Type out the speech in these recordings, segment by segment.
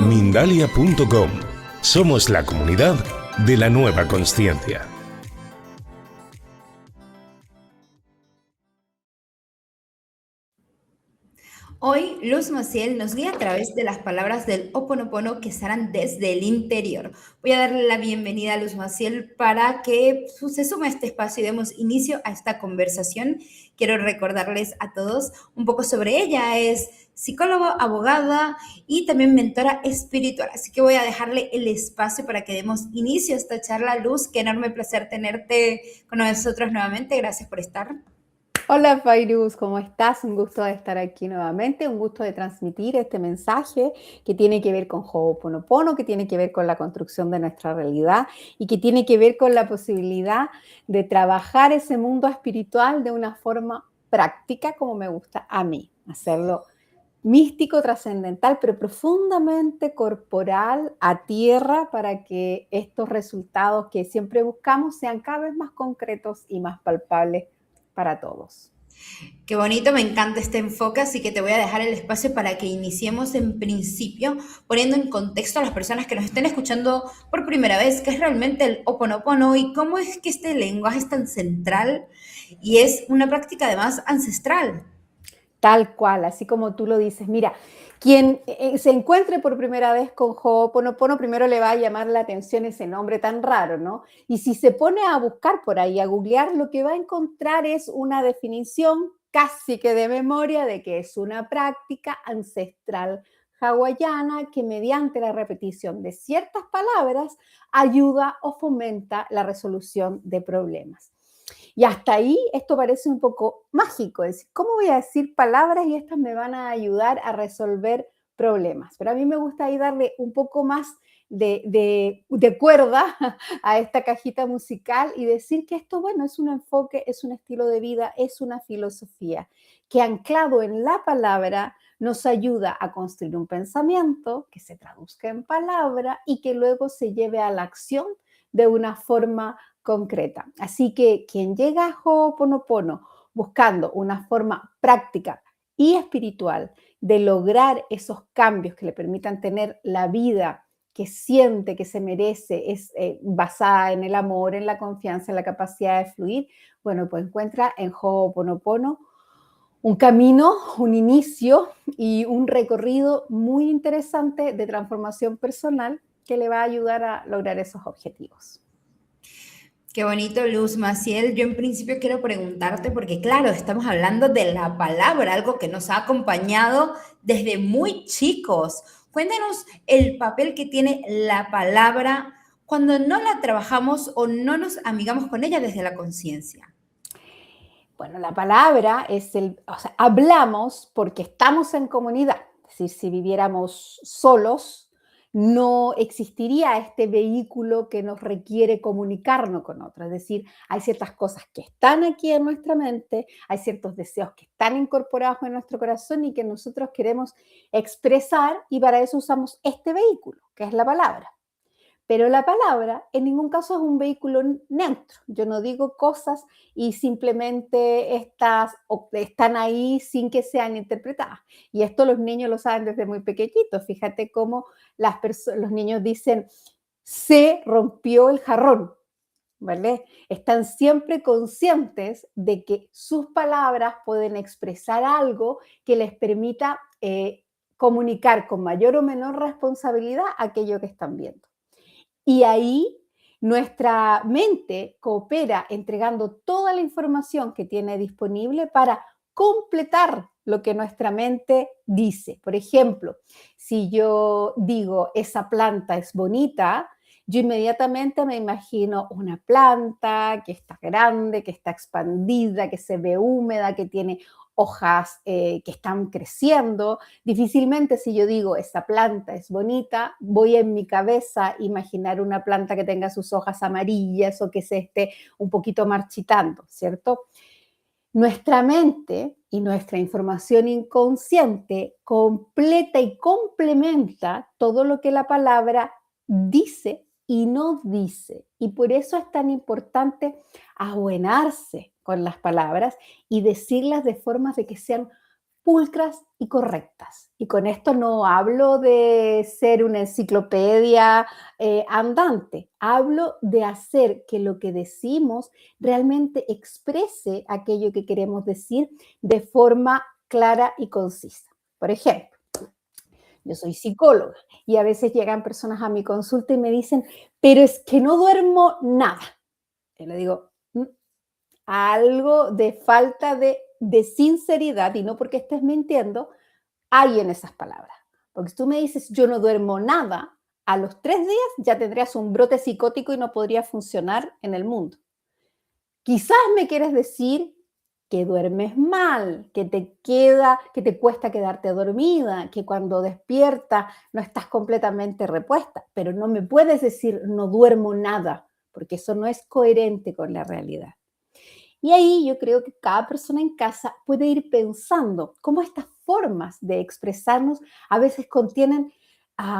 Mindalia.com. Somos la comunidad de la nueva consciencia. Hoy Luz Maciel nos guía a través de las palabras del Ho'oponopono que serán desde el interior. Voy a darle la bienvenida a Luz Maciel para que se sume a este espacio y demos inicio a esta conversación. Quiero recordarles a todos un poco sobre ella. Es psicóloga, abogada y también mentora espiritual. Así que voy a dejarle el espacio para que demos inicio a esta charla. Luz, qué enorme placer tenerte con nosotros nuevamente. Gracias por estar. Hola Fairuz, ¿cómo estás? Un gusto de estar aquí nuevamente, un gusto de transmitir este mensaje que tiene que ver con Ho'oponopono, que tiene que ver con la construcción de nuestra realidad y que tiene que ver con la posibilidad de trabajar ese mundo espiritual de una forma práctica, como me gusta a mí, hacerlo místico, trascendental, pero profundamente corporal, a tierra, para que estos resultados que siempre buscamos sean cada vez más concretos y más palpables para todos. Qué bonito, me encanta este enfoque, así que te voy a dejar el espacio para que iniciemos en principio poniendo en contexto a las personas que nos estén escuchando por primera vez qué es realmente el Ho'oponopono y cómo es que este lenguaje es tan central y es una práctica además ancestral. Tal cual, así como tú lo dices. Mira, quien se encuentre por primera vez con Ho'oponopono, primero le va a llamar la atención ese nombre tan raro, ¿no? Y si se pone a buscar por ahí, a googlear, lo que va a encontrar es una definición casi que de memoria de que es una práctica ancestral hawaiana que mediante la repetición de ciertas palabras ayuda o fomenta la resolución de problemas. Y hasta ahí esto parece un poco mágico, es decir, ¿cómo voy a decir palabras y estas me van a ayudar a resolver problemas? Pero a mí me gusta ahí darle un poco más de cuerda a esta cajita musical y decir que esto, bueno, es un enfoque, es un estilo de vida, es una filosofía que anclado en la palabra nos ayuda a construir un pensamiento que se traduzca en palabra y que luego se lleve a la acción de una forma concreta. Así que quien llega a Ho'oponopono buscando una forma práctica y espiritual de lograr esos cambios que le permitan tener la vida que siente, que se merece, es basada en el amor, en la confianza, en la capacidad de fluir, bueno, pues encuentra en Ho'oponopono un camino, un inicio y un recorrido muy interesante de transformación personal que le va a ayudar a lograr esos objetivos. Qué bonito, Luz Maciel. Yo en principio quiero preguntarte, porque claro, estamos hablando de la palabra, algo que nos ha acompañado desde muy chicos. Cuéntanos el papel que tiene la palabra cuando no la trabajamos o no nos amigamos con ella desde la conciencia. Bueno, la palabra es hablamos porque estamos en comunidad. Es decir, si viviéramos solos, no existiría este vehículo que nos requiere comunicarnos con otros. Es decir, hay ciertas cosas que están aquí en nuestra mente, hay ciertos deseos que están incorporados en nuestro corazón y que nosotros queremos expresar y para eso usamos este vehículo, que es la palabra. Pero la palabra en ningún caso es un vehículo neutro. Yo no digo cosas y simplemente están ahí sin que sean interpretadas. Y esto los niños lo saben desde muy pequeñitos. Fíjate cómo los niños dicen, se rompió el jarrón, ¿vale? Están siempre conscientes de que sus palabras pueden expresar algo que les permita comunicar con mayor o menor responsabilidad aquello que están viendo. Y ahí nuestra mente coopera entregando toda la información que tiene disponible para completar lo que nuestra mente dice. Por ejemplo, si yo digo, esa planta es bonita, yo inmediatamente me imagino una planta que está grande, que está expandida, que se ve húmeda, que tiene hojas que están creciendo. Difícilmente si yo digo, esa planta es bonita, voy en mi cabeza a imaginar una planta que tenga sus hojas amarillas o que se esté un poquito marchitando, ¿cierto? Nuestra mente y nuestra información inconsciente completa y complementa todo lo que la palabra dice y no dice. Y por eso es tan importante abuenarse con las palabras y decirlas de formas de que sean pulcras y correctas. Y con esto no hablo de ser una enciclopedia andante, hablo de hacer que lo que decimos realmente exprese aquello que queremos decir de forma clara y concisa. Por ejemplo, yo soy psicóloga y a veces llegan personas a mi consulta y me dicen, pero es que no duermo nada. Y le digo, algo de falta de sinceridad, y no porque estés mintiendo, hay en esas palabras. Porque si tú me dices, yo no duermo nada, a los 3 días ya tendrías un brote psicótico y no podría funcionar en el mundo. Quizás me quieres decir que duermes mal, que te cuesta quedarte dormida, que cuando despiertas no estás completamente repuesta, pero no me puedes decir no duermo nada, porque eso no es coherente con la realidad. Y ahí yo creo que cada persona en casa puede ir pensando cómo estas formas de expresarnos a veces contienen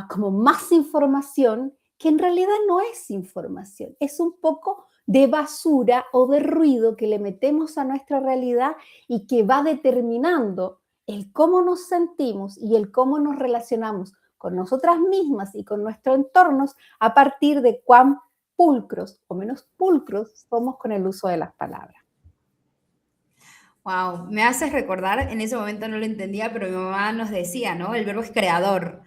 como más información que en realidad no es información, es un poco de basura o de ruido que le metemos a nuestra realidad y que va determinando el cómo nos sentimos y el cómo nos relacionamos con nosotras mismas y con nuestros entornos a partir de cuán pulcros o menos pulcros somos con el uso de las palabras. Wow, me haces recordar, en ese momento no lo entendía, pero mi mamá nos decía, ¿no? El verbo es creador.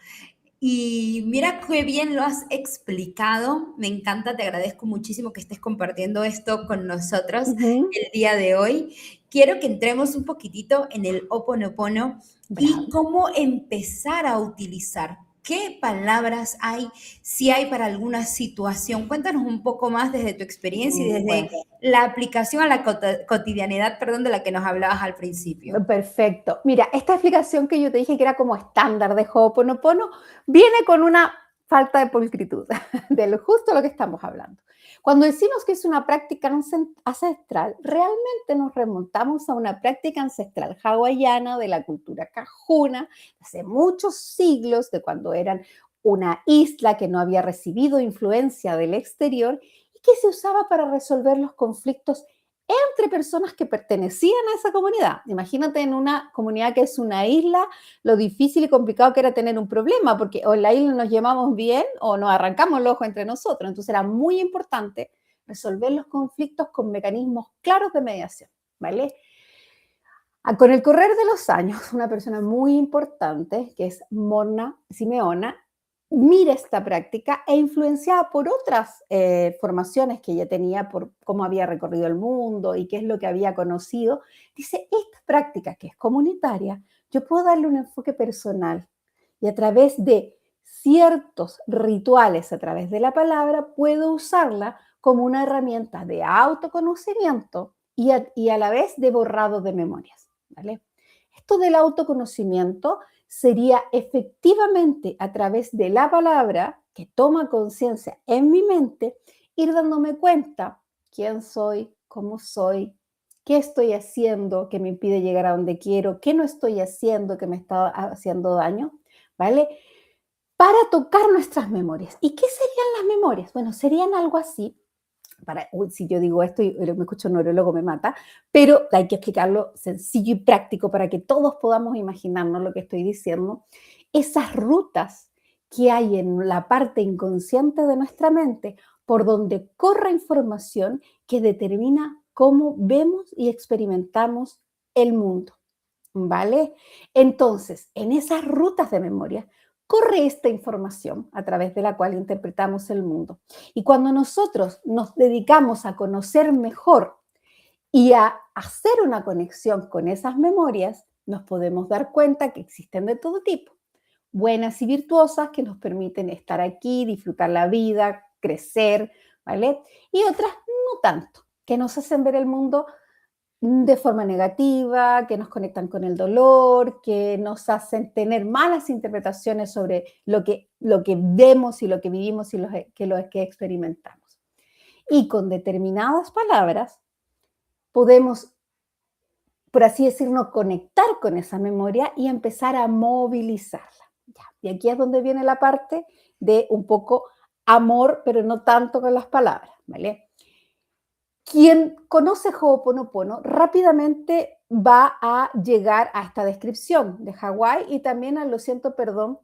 Y mira qué bien lo has explicado. Me encanta, te agradezco muchísimo que estés compartiendo esto con nosotros Ujú. el día de hoy. Quiero que entremos un poquitito en el Ho'oponopono y Bravo. cómo empezar a utilizar. ¿Qué palabras hay? Si hay para alguna situación. Cuéntanos un poco más desde tu experiencia y Bueno, desde la aplicación a la cotidianidad, perdón, de la que nos hablabas al principio. perfecto. Mira, esta explicación que yo te dije que era como estándar de Ho'oponopono viene con una falta de pulcritud, de lo justo lo que estamos hablando. Cuando decimos que es una práctica ancestral, realmente nos remontamos a una práctica ancestral hawaiana de la cultura cajuna, hace muchos siglos, de cuando eran una isla que no había recibido influencia del exterior y que se usaba para resolver los conflictos entre personas que pertenecían a esa comunidad. Imagínate en una comunidad que es una isla, lo difícil y complicado que era tener un problema, porque o en la isla nos llevamos bien o nos arrancamos el ojo entre nosotros. Entonces era muy importante resolver los conflictos con mecanismos claros de mediación, ¿vale? Con el correr de los años, una persona muy importante, que es Mona Simeona, mira esta práctica e influenciada por otras formaciones que ella tenía, por cómo había recorrido el mundo y qué es lo que había conocido, dice, esta práctica que es comunitaria, yo puedo darle un enfoque personal y a través de ciertos rituales, a través de la palabra, puedo usarla como una herramienta de autoconocimiento y a la vez de borrado de memorias. ¿Vale? Esto del autoconocimiento sería efectivamente a través de la palabra que toma conciencia en mi mente, ir dándome cuenta quién soy, qué estoy haciendo que me impide llegar a donde quiero, qué no estoy haciendo que me está haciendo daño, ¿vale? Para tocar nuestras memorias. ¿Y qué serían las memorias? Bueno, serían algo así si yo digo esto y me escucho un neurólogo me mata, pero hay que explicarlo sencillo y práctico para que todos podamos imaginarnos lo que estoy diciendo. Esas rutas que hay en la parte inconsciente de nuestra mente por donde corre información que determina cómo vemos y experimentamos el mundo, ¿vale? Entonces, en esas rutas de memoria corre esta información a través de la cual interpretamos el mundo. Y cuando nosotros nos dedicamos a conocer mejor y a hacer una conexión con esas memorias, nos podemos dar cuenta que existen de todo tipo, buenas y virtuosas que nos permiten estar aquí, disfrutar la vida, crecer, ¿vale? Y otras no tanto, que nos hacen ver el mundo de forma negativa, que nos conectan con el dolor, que nos hacen tener malas interpretaciones sobre lo que vemos y lo que vivimos y lo que experimentamos. Y con determinadas palabras podemos, por así decirlo, conectar con esa memoria y empezar a movilizarla. Ya. Y aquí es donde viene la parte de un poco amor, pero no tanto con las palabras, ¿vale? Quien conoce Ho'oponopono rápidamente va a llegar a esta descripción de Hawái y también a lo siento, perdón,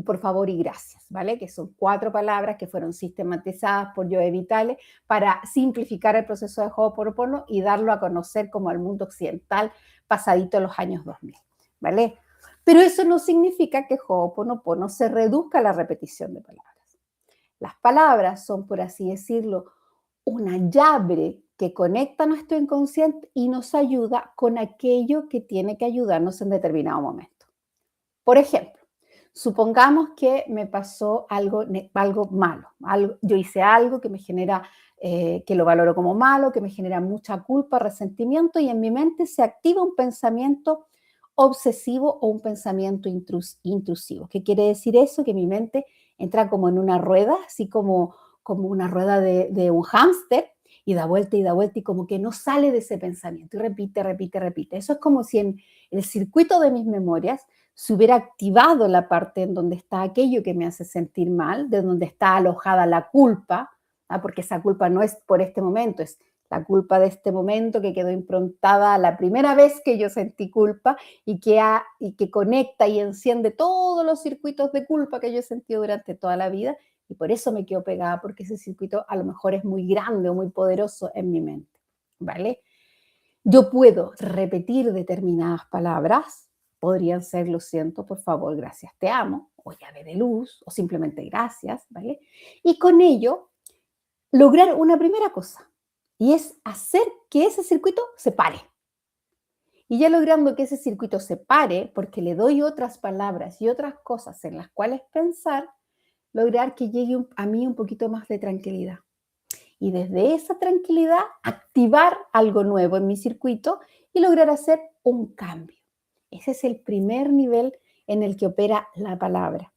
por favor y gracias, ¿vale? Que son 4 palabras que fueron sistematizadas por Joe Vitale para simplificar el proceso de Ho'oponopono y darlo a conocer como al mundo occidental pasadito los años 2000, ¿vale? Pero eso no significa que Ho'oponopono se reduzca a la repetición de palabras. Las palabras son, por así decirlo, una llave que conecta nuestro inconsciente y nos ayuda con aquello que tiene que ayudarnos en determinado momento. Por ejemplo, supongamos que me pasó algo malo, yo hice algo que me genera, que lo valoro como malo, que me genera mucha culpa, resentimiento y en mi mente se activa un pensamiento obsesivo o un pensamiento intrusivo. ¿Qué quiere decir eso? Que mi mente entra como en una rueda, así como una rueda de un hámster y da vuelta y como que no sale de ese pensamiento y repite, repite, repite. Eso es como si en el circuito de mis memorias se hubiera activado la parte en donde está aquello que me hace sentir mal, de donde está alojada la culpa, porque esa culpa no es por este momento, es la culpa de este momento que quedó improntada la primera vez que yo sentí culpa y que conecta y enciende todos los circuitos de culpa que yo he sentido durante toda la vida y por eso me quedo pegada, porque ese circuito a lo mejor es muy grande o muy poderoso en mi mente, ¿vale? Yo puedo repetir determinadas palabras, podrían ser lo siento, por favor, gracias, te amo, o llave de luz, o simplemente gracias, ¿vale? Y con ello lograr una primera cosa, y es hacer que ese circuito se pare. Y ya logrando que ese circuito se pare, porque le doy otras palabras y otras cosas en las cuales pensar, lograr que llegue a mí un poquito más de tranquilidad. Y desde esa tranquilidad activar algo nuevo en mi circuito y lograr hacer un cambio. Ese es el primer nivel en el que opera la palabra.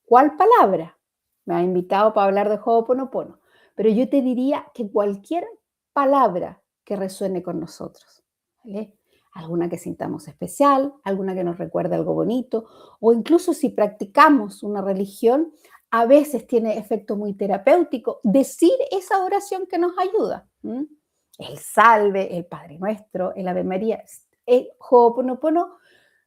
¿Cuál palabra? Me ha invitado para hablar de Ho'oponopono, pero yo te diría que cualquier palabra que resuene con nosotros, ¿vale? Alguna que sintamos especial, alguna que nos recuerde algo bonito, o incluso si practicamos una religión, a veces tiene efecto muy terapéutico decir esa oración que nos ayuda. El salve, el Padre Nuestro, el Ave María. El Ho'oponopono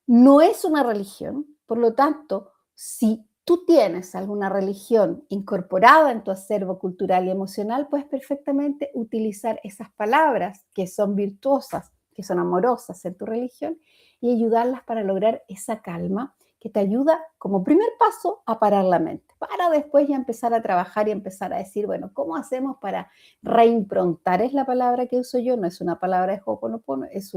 no es una religión, por lo tanto, si tú tienes alguna religión incorporada en tu acervo cultural y emocional, puedes perfectamente utilizar esas palabras que son virtuosas, que son amorosas en tu religión y ayudarlas para lograr esa calma que te ayuda como primer paso a parar la mente, para después ya empezar a trabajar y empezar a decir, bueno, ¿cómo hacemos para reimprontar? Es la palabra que uso yo, no es una palabra de Ho'oponopono, es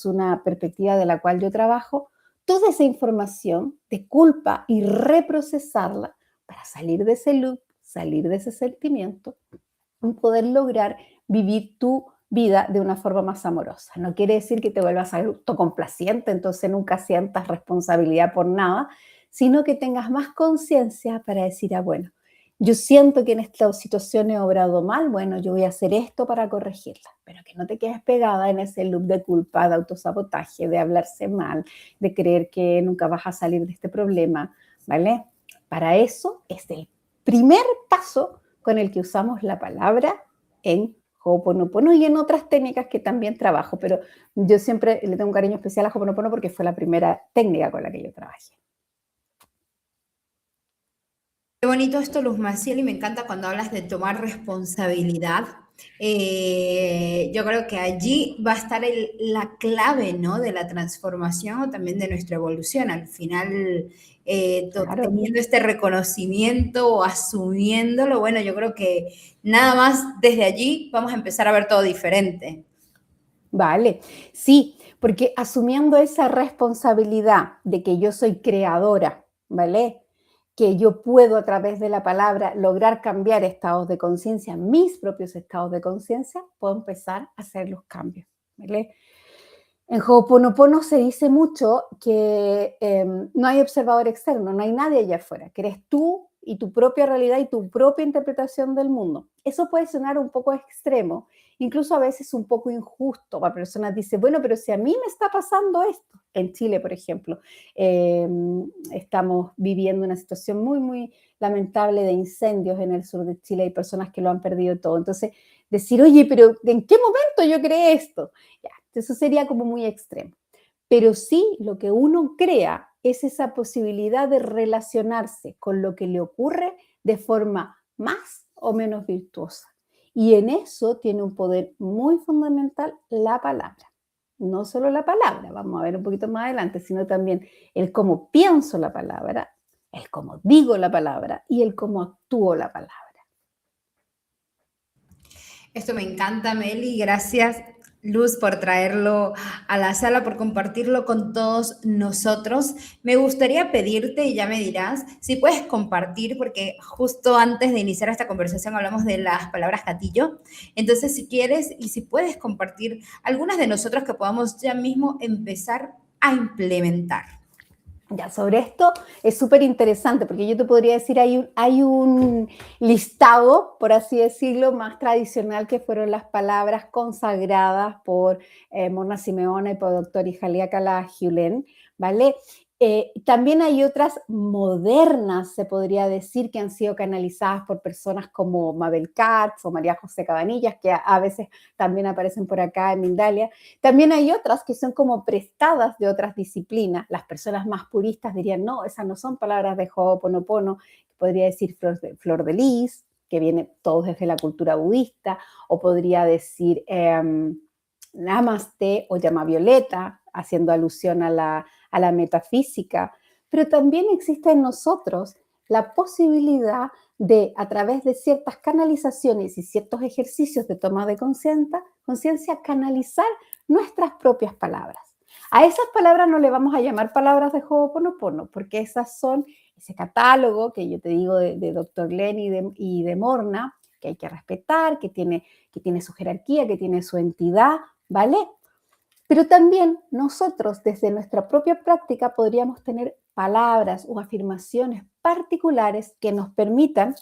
una perspectiva de la cual yo trabajo, toda esa información de culpa y reprocesarla para salir de ese loop, salir de ese sentimiento y poder lograr vivir tu vida de una forma más amorosa. No quiere decir que te vuelvas autocomplaciente, entonces nunca sientas responsabilidad por nada, sino que tengas más conciencia para decir, bueno, yo siento que en esta situación he obrado mal, bueno, yo voy a hacer esto para corregirla, pero que no te quedes pegada en ese loop de culpa, de autosabotaje, de hablarse mal, de creer que nunca vas a salir de este problema, ¿vale? Para eso es el primer paso con el que usamos la palabra en Ho'oponopono y en otras técnicas que también trabajo, pero yo siempre le tengo un cariño especial a Ho'oponopono porque fue la primera técnica con la que yo trabajé. Qué bonito esto, Luz Maciel, y me encanta cuando hablas de tomar responsabilidad. Yo creo que allí va a estar la clave, ¿no? De la transformación o también de nuestra evolución. Al final, Claro. teniendo este reconocimiento o asumiéndolo, bueno, yo creo que nada más desde allí vamos a empezar a ver todo diferente. Vale, sí, porque asumiendo esa responsabilidad de que yo soy creadora, ¿vale? Que yo puedo a través de la palabra lograr cambiar estados de conciencia, mis propios estados de conciencia, puedo empezar a hacer los cambios, ¿vale? En Ho'oponopono se dice mucho que no hay observador externo, no hay nadie allá afuera, que eres tú y tu propia realidad y tu propia interpretación del mundo. Eso puede sonar un poco extremo, incluso a veces un poco injusto. La persona dice, bueno, pero si a mí me está pasando esto, en Chile, por ejemplo, estamos viviendo una situación muy, muy lamentable de incendios en el sur de Chile, hay personas que lo han perdido todo. Entonces, decir, oye, pero ¿en qué momento yo creé esto? Ya, Eso sería como muy extremo. Pero sí, lo que uno crea es esa posibilidad de relacionarse con lo que le ocurre de forma más o menos virtuosa. Y en eso tiene un poder muy fundamental la palabra. No solo la palabra, vamos a ver un poquito más adelante, sino también el cómo pienso la palabra, el cómo digo la palabra y el cómo actúo la palabra. Esto me encanta, Meli. Gracias, Luz, por traerlo a la sala, por compartirlo con todos nosotros. Me gustaría pedirte, y ya me dirás, si puedes compartir, porque justo antes de iniciar esta conversación hablamos de las palabras gatillo. Entonces, si quieres y si puedes compartir algunas de nosotros que podamos ya mismo empezar a implementar. Ya, sobre esto es súper interesante porque yo te podría decir, hay un listado, por así decirlo, más tradicional que fueron las palabras consagradas por Mona Simeona y por doctor Ihalia Cala-Hulen, ¿vale? También hay otras modernas, se podría decir, que han sido canalizadas por personas como Mabel Katz o María José Cabanillas, que a veces también aparecen por acá en Mindalia. También hay otras que son como prestadas de otras disciplinas. Las personas más puristas dirían, no, esas no son palabras de Ho'oponopono, podría decir flor de lis, que viene todo desde la cultura budista, o podría decir Namaste o llama violeta, haciendo alusión a la metafísica, pero también existe en nosotros la posibilidad de, a través de ciertas canalizaciones y ciertos ejercicios de toma de conciencia, canalizar nuestras propias palabras. A esas palabras no le vamos a llamar palabras de Ho'oponopono, porque esas son ese catálogo que yo te digo de Dr. Len y de Morna, que hay que respetar, que tiene su jerarquía, que tiene su entidad, ¿vale? Pero también nosotros, desde nuestra propia práctica, podríamos tener palabras o afirmaciones particulares que nos permitan,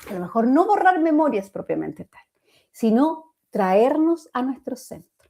a lo mejor no borrar memorias propiamente tal, sino traernos a nuestro centro,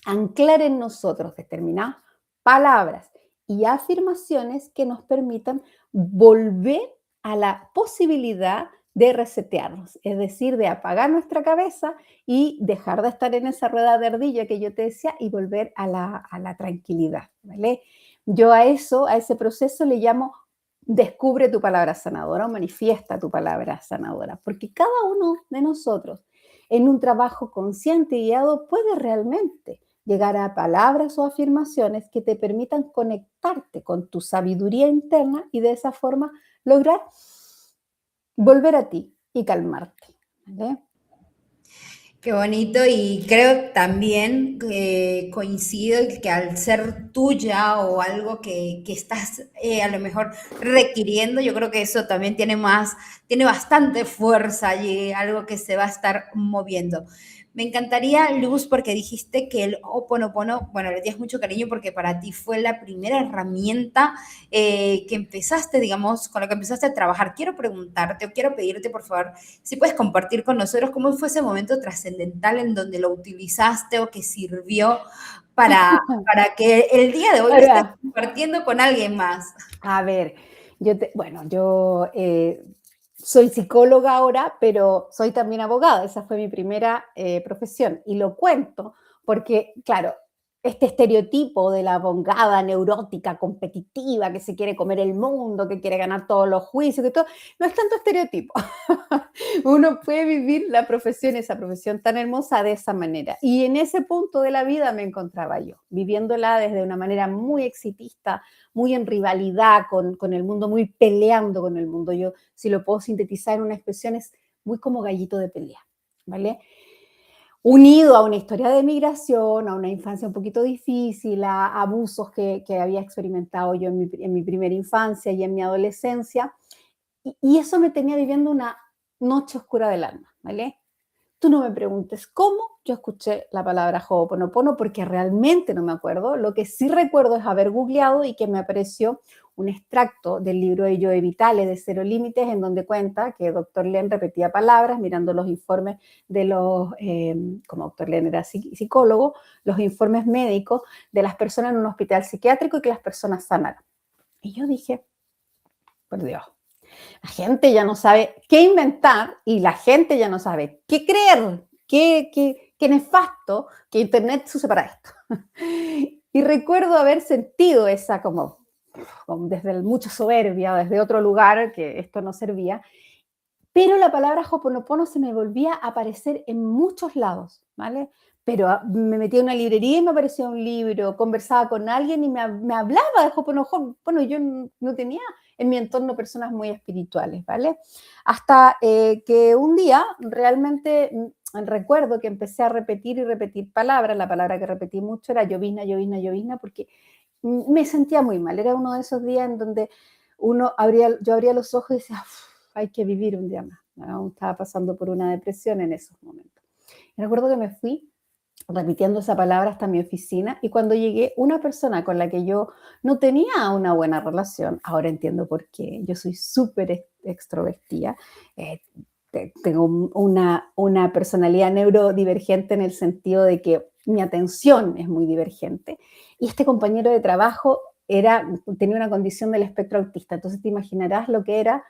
anclar en nosotros determinadas palabras y afirmaciones que nos permitan volver a la posibilidad de resetearnos, es decir, de apagar nuestra cabeza y dejar de estar en esa rueda de ardilla que yo te decía y volver a la tranquilidad, ¿vale? Yo a ese proceso le llamo descubre tu palabra sanadora o manifiesta tu palabra sanadora, porque cada uno de nosotros en un trabajo consciente y guiado puede realmente llegar a palabras o afirmaciones que te permitan conectarte con tu sabiduría interna y de esa forma lograr volver a ti y calmarte, ¿vale? Qué bonito, y creo también coincido que al ser tuya o algo que estás a lo mejor requiriendo, yo creo que eso también tiene bastante fuerza y algo que se va a estar moviendo. Me encantaría, Luz, porque dijiste que el Ho'oponopono, bueno, le tienes mucho cariño porque para ti fue la primera herramienta que empezaste, digamos, con la que empezaste a trabajar. Quiero preguntarte o quiero pedirte, por favor, si puedes compartir con nosotros cómo fue ese momento trascendental en donde lo utilizaste o que sirvió para que el día de hoy lo estés Ahora, compartiendo con alguien más. a ver, yo soy psicóloga ahora, pero soy también abogada. Esa fue mi primera profesión. Y lo cuento porque, claro, este estereotipo de la abogada neurótica, competitiva, que se quiere comer el mundo, que quiere ganar todos los juicios, que todo, no es tanto estereotipo. Uno puede vivir esa profesión tan hermosa de esa manera. Y en ese punto de la vida me encontraba yo, viviéndola desde una manera muy exitista, muy en rivalidad con el mundo, muy peleando con el mundo. Yo, si lo puedo sintetizar en una expresión, es muy como gallito de pelea, ¿vale? Unido a una historia de migración, a una infancia un poquito difícil, a abusos que había experimentado yo en mi primera infancia y en mi adolescencia, y eso me tenía viviendo una noche oscura del alma, ¿vale? Tú no me preguntes cómo yo escuché la palabra Ho'oponopono porque realmente no me acuerdo. Lo que sí recuerdo es haber googleado y que me apareció un extracto del libro de Joe Vitale de Cero Límites, en donde cuenta que Dr. Len repetía palabras mirando los informes de como Dr. Len era psicólogo, los informes médicos de las personas en un hospital psiquiátrico y que las personas sanaran. Y yo dije, por Dios, la gente ya no sabe qué inventar y la gente ya no sabe qué creer, qué qué nefasto que Internet se use para esto. Y recuerdo haber sentido esa como desde mucha soberbia, desde otro lugar, que esto no servía, pero la palabra Ho'oponopono se me volvía a aparecer en muchos lados, ¿vale? Pero me metía en una librería y me aparecía un libro, conversaba con alguien y me hablaba de Ho'oponopono. Bueno, yo no tenía en mi entorno personas muy espirituales, ¿vale? Hasta que un día realmente recuerdo que empecé a repetir y repetir palabras. La palabra que repetí mucho era llovizna, llovizna, llovizna, porque me sentía muy mal. Era uno de esos días en donde yo abría los ojos y decía, hay que vivir un día más. ¿No? Estaba pasando por una depresión en esos momentos. Y recuerdo que me fui repitiendo esa palabra hasta mi oficina y cuando llegué, una persona con la que yo no tenía una buena relación, ahora entiendo por qué, yo soy súper extrovertida, tengo una personalidad neurodivergente en el sentido de que mi atención es muy divergente y este compañero de trabajo tenía una condición del espectro autista, entonces te imaginarás lo que era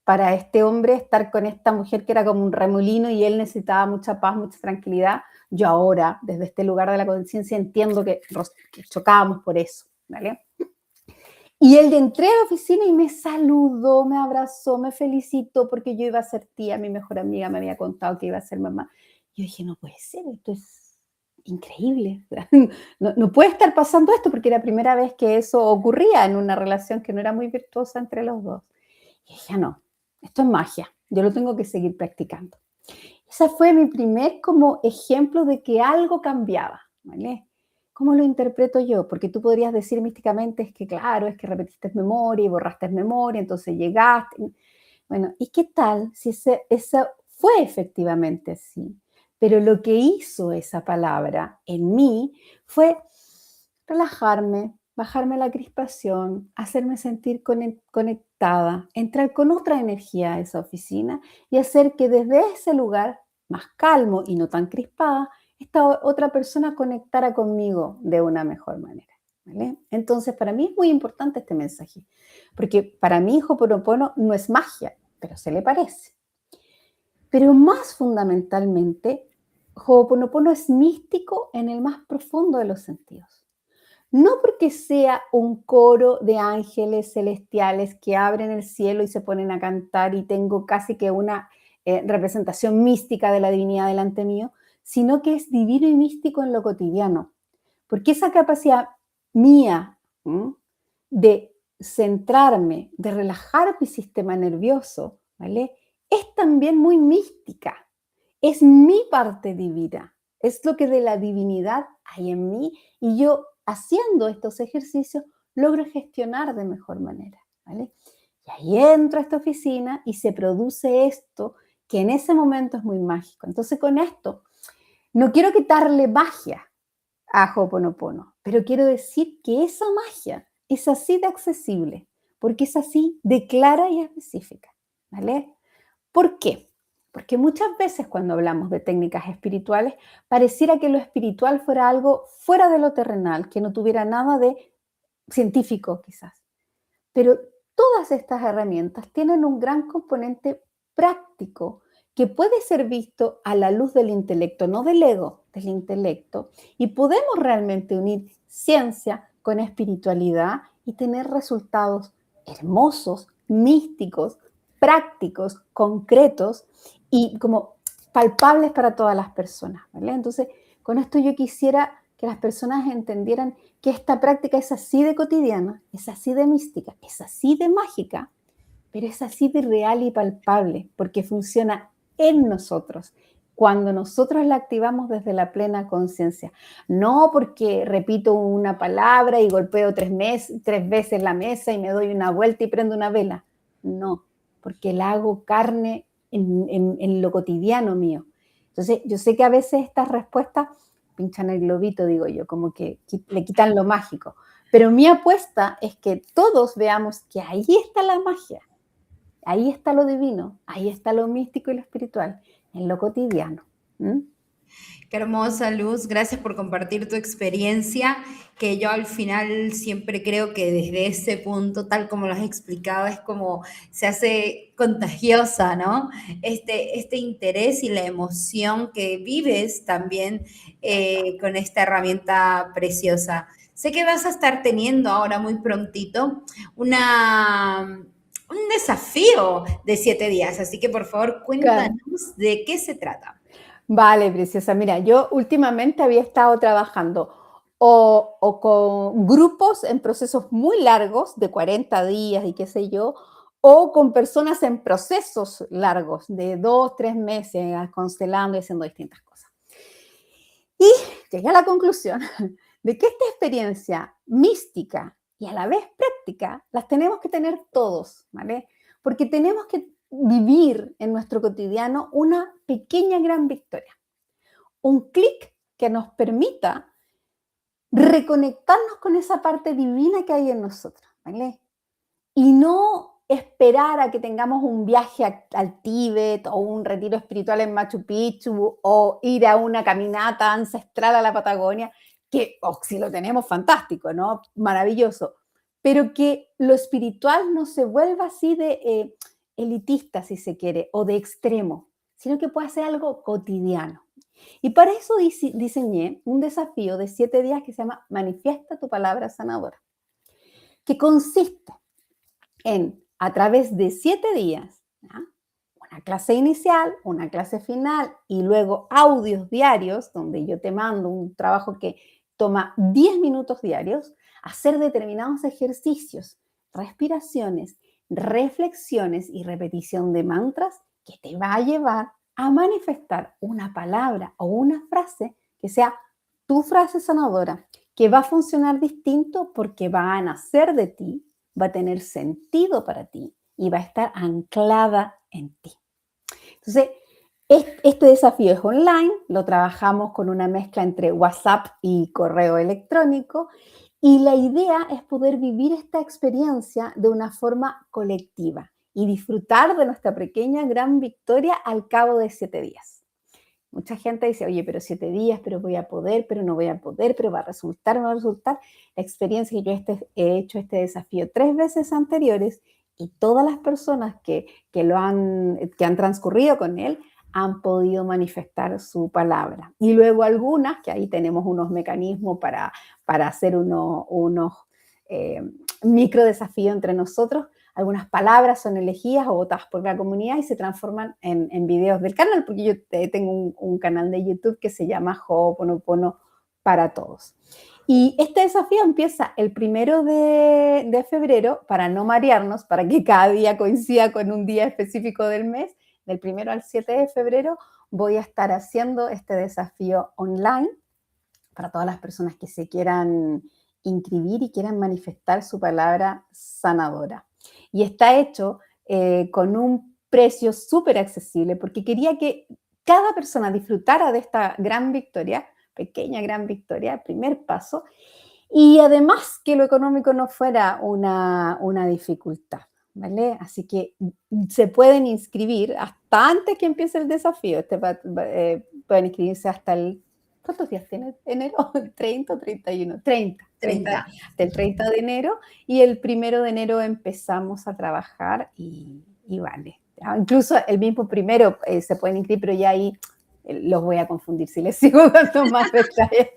para este hombre estar con esta mujer que era como un remolino y él necesitaba mucha paz, mucha tranquilidad. Yo ahora, desde este lugar de la conciencia, entiendo que chocábamos por eso, ¿vale? Y él entré a la oficina y me saludó, me abrazó, me felicitó porque yo iba a ser tía, mi mejor amiga me había contado que iba a ser mamá. Yo dije, no puede ser, esto es increíble. No puede estar pasando esto porque era la primera vez que eso ocurría en una relación que no era muy virtuosa entre los dos. Y dije, no, esto es magia, yo lo tengo que seguir practicando. Ese fue mi primer como ejemplo de que algo cambiaba, ¿vale? ¿Cómo lo interpreto yo? Porque tú podrías decir místicamente, es que claro, es que repetiste memoria y borraste memoria, entonces llegaste. Bueno, ¿y qué tal si esa fue efectivamente así? Pero lo que hizo esa palabra en mí fue relajarme, bajarme la crispación, hacerme sentir conectada, entrar con otra energía a esa oficina y hacer que desde ese lugar, más calmo y no tan crispada, esta otra persona conectara conmigo de una mejor manera. ¿Vale? Entonces, para mí es muy importante este mensaje, porque para mí Ho'oponopono no es magia, pero se le parece. Pero más fundamentalmente, Ho'oponopono es místico en el más profundo de los sentidos. No porque sea un coro de ángeles celestiales que abren el cielo y se ponen a cantar y tengo casi que una representación mística de la divinidad delante mío, sino que es divino y místico en lo cotidiano. Porque esa capacidad mía de centrarme, de relajar mi sistema nervioso, ¿vale? Es también muy mística. Es mi parte divina. Es lo que de la divinidad hay en mí y yo haciendo estos ejercicios logro gestionar de mejor manera, ¿vale? Y ahí entro a esta oficina y se produce esto que en ese momento es muy mágico. Entonces con esto no quiero quitarle magia a Ho'oponopono, pero quiero decir que esa magia es así de accesible, porque es así de clara y específica, ¿vale? ¿Por qué? Porque muchas veces cuando hablamos de técnicas espirituales, pareciera que lo espiritual fuera algo fuera de lo terrenal, que no tuviera nada de científico quizás. Pero todas estas herramientas tienen un gran componente práctico que puede ser visto a la luz del intelecto, no del ego, del intelecto, y podemos realmente unir ciencia con espiritualidad y tener resultados hermosos, místicos, prácticos, concretos y como palpables para todas las personas, ¿vale? Entonces, con esto yo quisiera que las personas entendieran que esta práctica es así de cotidiana, es así de mística, es así de mágica, pero es así de real y palpable, porque funciona en nosotros, cuando nosotros la activamos desde la plena conciencia. No porque repito una palabra y golpeo tres veces la mesa y me doy una vuelta y prendo una vela. No, porque la hago carne en lo cotidiano mío. Entonces, yo sé que a veces estas respuestas pinchan el globito, digo yo, como que le quitan lo mágico. Pero mi apuesta es que todos veamos que ahí está la magia, ahí está lo divino, ahí está lo místico y lo espiritual, en lo cotidiano. ¿Mm? Qué hermosa, Luz. Gracias por compartir tu experiencia, que yo al final siempre creo que desde ese punto, tal como lo has explicado, es como se hace contagiosa, ¿no? Este interés y la emoción que vives también con esta herramienta preciosa. Sé que vas a estar teniendo ahora muy prontito un desafío de 7 días, así que por favor Claro. cuéntanos de qué se trata. Vale, preciosa. Mira, yo últimamente había estado trabajando o con grupos en procesos muy largos, de 40 días y qué sé yo, o con personas en procesos largos, de 2, 3 meses, constelando y haciendo distintas cosas. Y llegué a la conclusión de que esta experiencia mística y a la vez práctica las tenemos que tener todos, ¿vale? Porque tenemos que vivir en nuestro cotidiano una pequeña gran victoria, un clic que nos permita reconectarnos con esa parte divina que hay en nosotros, ¿vale? Y no esperar a que tengamos un viaje al Tíbet o un retiro espiritual en Machu Picchu o ir a una caminata ancestral a la Patagonia, que si lo tenemos, fantástico, ¿no? Maravilloso. Pero que lo espiritual no se vuelva así de elitista, si se quiere, o de extremo, sino que pueda ser algo cotidiano. Y para eso diseñé un desafío de 7 días que se llama Manifiesta tu palabra sanadora, que consiste en, a través de 7 días, ¿ya? Una clase inicial, una clase final y luego audios diarios, donde yo te mando un trabajo que toma 10 minutos diarios, hacer determinados ejercicios, respiraciones, reflexiones y repetición de mantras que te va a llevar a manifestar una palabra o una frase que sea tu frase sanadora, que va a funcionar distinto porque va a nacer de ti, va a tener sentido para ti y va a estar anclada en ti. Entonces, este desafío es online, lo trabajamos con una mezcla entre WhatsApp y correo electrónico y la idea es poder vivir esta experiencia de una forma colectiva y disfrutar de nuestra pequeña gran victoria al cabo de 7 días. Mucha gente dice, oye, pero 7 días, pero voy a poder, pero no voy a poder, pero va a resultar o no va a resultar. La experiencia que yo he hecho este desafío 3 veces anteriores y todas las personas que han transcurrido con él han podido manifestar su palabra. Y luego algunas, que ahí tenemos unos mecanismos para hacer unos micro desafíos entre nosotros. Algunas palabras son elegidas o votadas por la comunidad y se transforman en videos del canal, porque yo tengo un canal de YouTube que se llama Ho'oponopono para todos. Y este desafío empieza el 1 de febrero, para no marearnos, para que cada día coincida con un día específico del mes. Del 1 al 7 de febrero voy a estar haciendo este desafío online para todas las personas que se quieran inscribir y quieran manifestar su palabra sanadora. Y está hecho con un precio súper accesible porque quería que cada persona disfrutara de esta gran victoria, pequeña gran victoria, primer paso, y además que lo económico no fuera una dificultad, ¿vale? Así que se pueden inscribir hasta antes que empiece el desafío. Pueden inscribirse hasta el... ¿Cuántos días tiene enero? ¿30 o 31? 30. Hasta el 30 de enero y el 1 de enero empezamos a trabajar y vale. Incluso el mismo primero se pueden inscribir, pero ya ahí los voy a confundir si les sigo dando más detalles.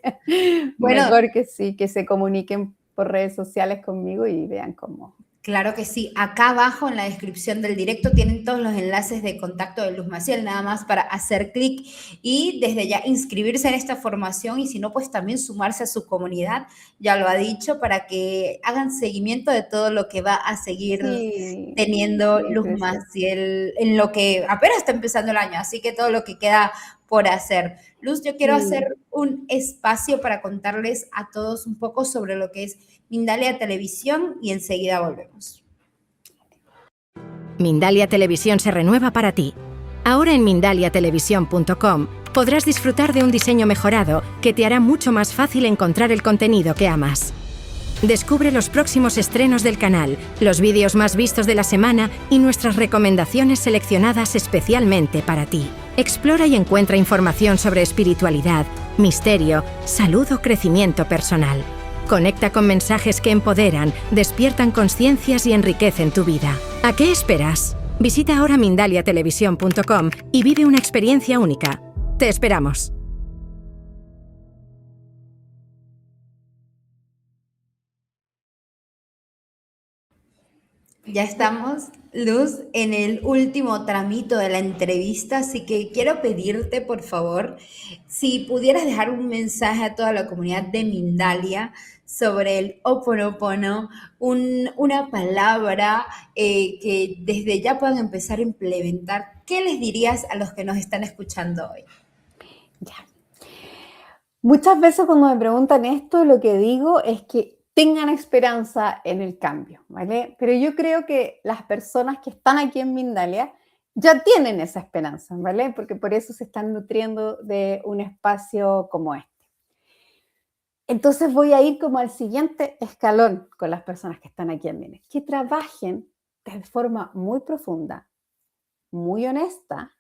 Bueno, mejor que sí, que se comuniquen por redes sociales conmigo y vean cómo. Claro que sí. Acá abajo en la descripción del directo tienen todos los enlaces de contacto de Luz Maciel, nada más para hacer clic y desde ya inscribirse en esta formación y si no, pues también sumarse a su comunidad, ya lo ha dicho, para que hagan seguimiento de todo lo que va a seguir teniendo Luz Maciel en lo que apenas está empezando el año, así que todo lo que queda por hacer. Luz, yo quiero hacer un espacio para contarles a todos un poco sobre lo que es Mindalia Televisión y enseguida volvemos. Mindalia Televisión se renueva para ti. Ahora en mindaliatelevisión.com podrás disfrutar de un diseño mejorado que te hará mucho más fácil encontrar el contenido que amas. Descubre los próximos estrenos del canal, los vídeos más vistos de la semana y nuestras recomendaciones seleccionadas especialmente para ti. Explora y encuentra información sobre espiritualidad, misterio, salud o crecimiento personal. Conecta con mensajes que empoderan, despiertan conciencias y enriquecen tu vida. ¿A qué esperas? Visita ahora mindaliatelevisión.com y vive una experiencia única. Te esperamos. Ya estamos, Luz, en el último tramito de la entrevista, así que quiero pedirte, por favor, si pudieras dejar un mensaje a toda la comunidad de Mindalia sobre el Ho'oponopono, una palabra que desde ya puedan empezar a implementar. ¿Qué les dirías a los que nos están escuchando hoy? Ya. Muchas veces cuando me preguntan esto, lo que digo es que tengan esperanza en el cambio, ¿vale? Pero yo creo que las personas que están aquí en Mindalia ya tienen esa esperanza, ¿vale? Porque por eso se están nutriendo de un espacio como este. Entonces voy a ir como al siguiente escalón con las personas que están aquí en Mindalia, que trabajen de forma muy profunda, muy honesta,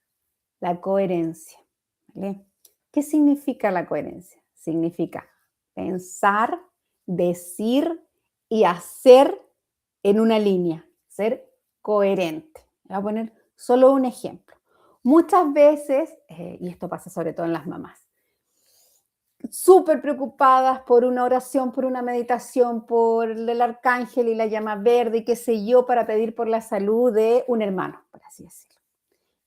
la coherencia, ¿vale? ¿Qué significa la coherencia? Significa pensar, decir y hacer en una línea, ser coherente. Voy a poner solo un ejemplo. Muchas veces, y esto pasa sobre todo en las mamás, súper preocupadas por una oración, por una meditación, por el arcángel y la llama verde y qué sé yo, para pedir por la salud de un hermano, por así decirlo.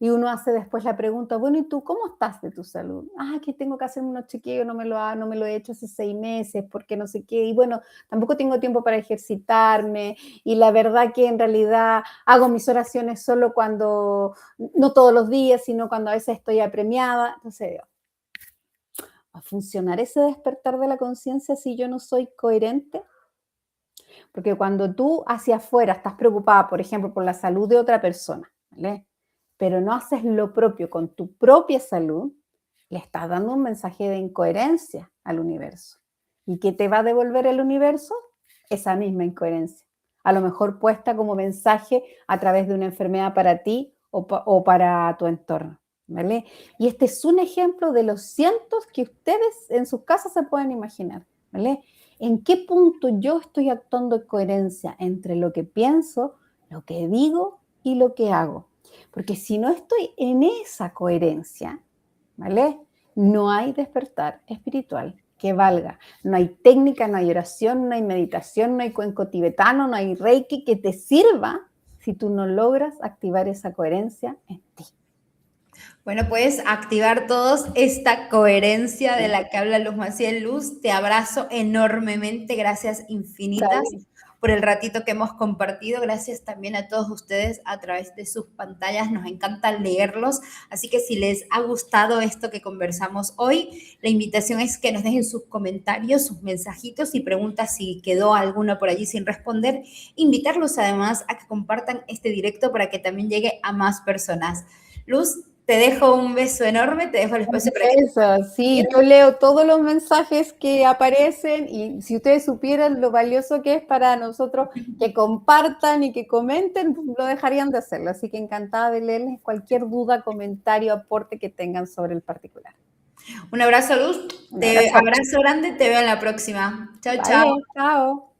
Y uno hace después la pregunta, bueno, ¿y tú cómo estás de tu salud? Ah, que tengo que hacerme unos chequeos, no me lo he hecho hace 6 meses, porque no sé qué. Y bueno, tampoco tengo tiempo para ejercitarme. Y la verdad que en realidad hago mis oraciones solo cuando, no todos los días, sino cuando a veces estoy apremiada. Entonces, ¿va a funcionar ese despertar de la conciencia si yo no soy coherente? Porque cuando tú hacia afuera estás preocupada, por ejemplo, por la salud de otra persona, ¿vale? Pero no haces lo propio con tu propia salud, le estás dando un mensaje de incoherencia al universo. ¿Y qué te va a devolver el universo? Esa misma incoherencia. A lo mejor puesta como mensaje a través de una enfermedad para ti o para tu entorno, ¿vale? Y este es un ejemplo de los cientos que ustedes en sus casas se pueden imaginar, ¿vale? ¿En qué punto yo estoy actuando en coherencia entre lo que pienso, lo que digo y lo que hago? Porque si no estoy en esa coherencia, ¿vale? No hay despertar espiritual que valga. No hay técnica, no hay oración, no hay meditación, no hay cuenco tibetano, no hay reiki que te sirva si tú no logras activar esa coherencia en ti. Bueno, puedes activar todos esta coherencia de la que habla Luz Maciel. Luz, te abrazo enormemente, gracias infinitas por el ratito que hemos compartido. Gracias también a todos ustedes a través de sus pantallas, nos encanta leerlos. Así que si les ha gustado esto que conversamos hoy, la invitación es que nos dejen sus comentarios, sus mensajitos y preguntas si quedó alguna por allí sin responder. Invitarlos además a que compartan este directo para que también llegue a más personas. Luz, te dejo un beso enorme, te dejo el espacio para que... Eso, sí, yo leo todos los mensajes que aparecen y si ustedes supieran lo valioso que es para nosotros que compartan y que comenten, lo dejarían de hacerlo. Así que encantada de leerles cualquier duda, comentario, aporte que tengan sobre el particular. Un abrazo, Luz. Un abrazo. Abrazo grande, te veo en la próxima. Chao, Vale, chao. chao.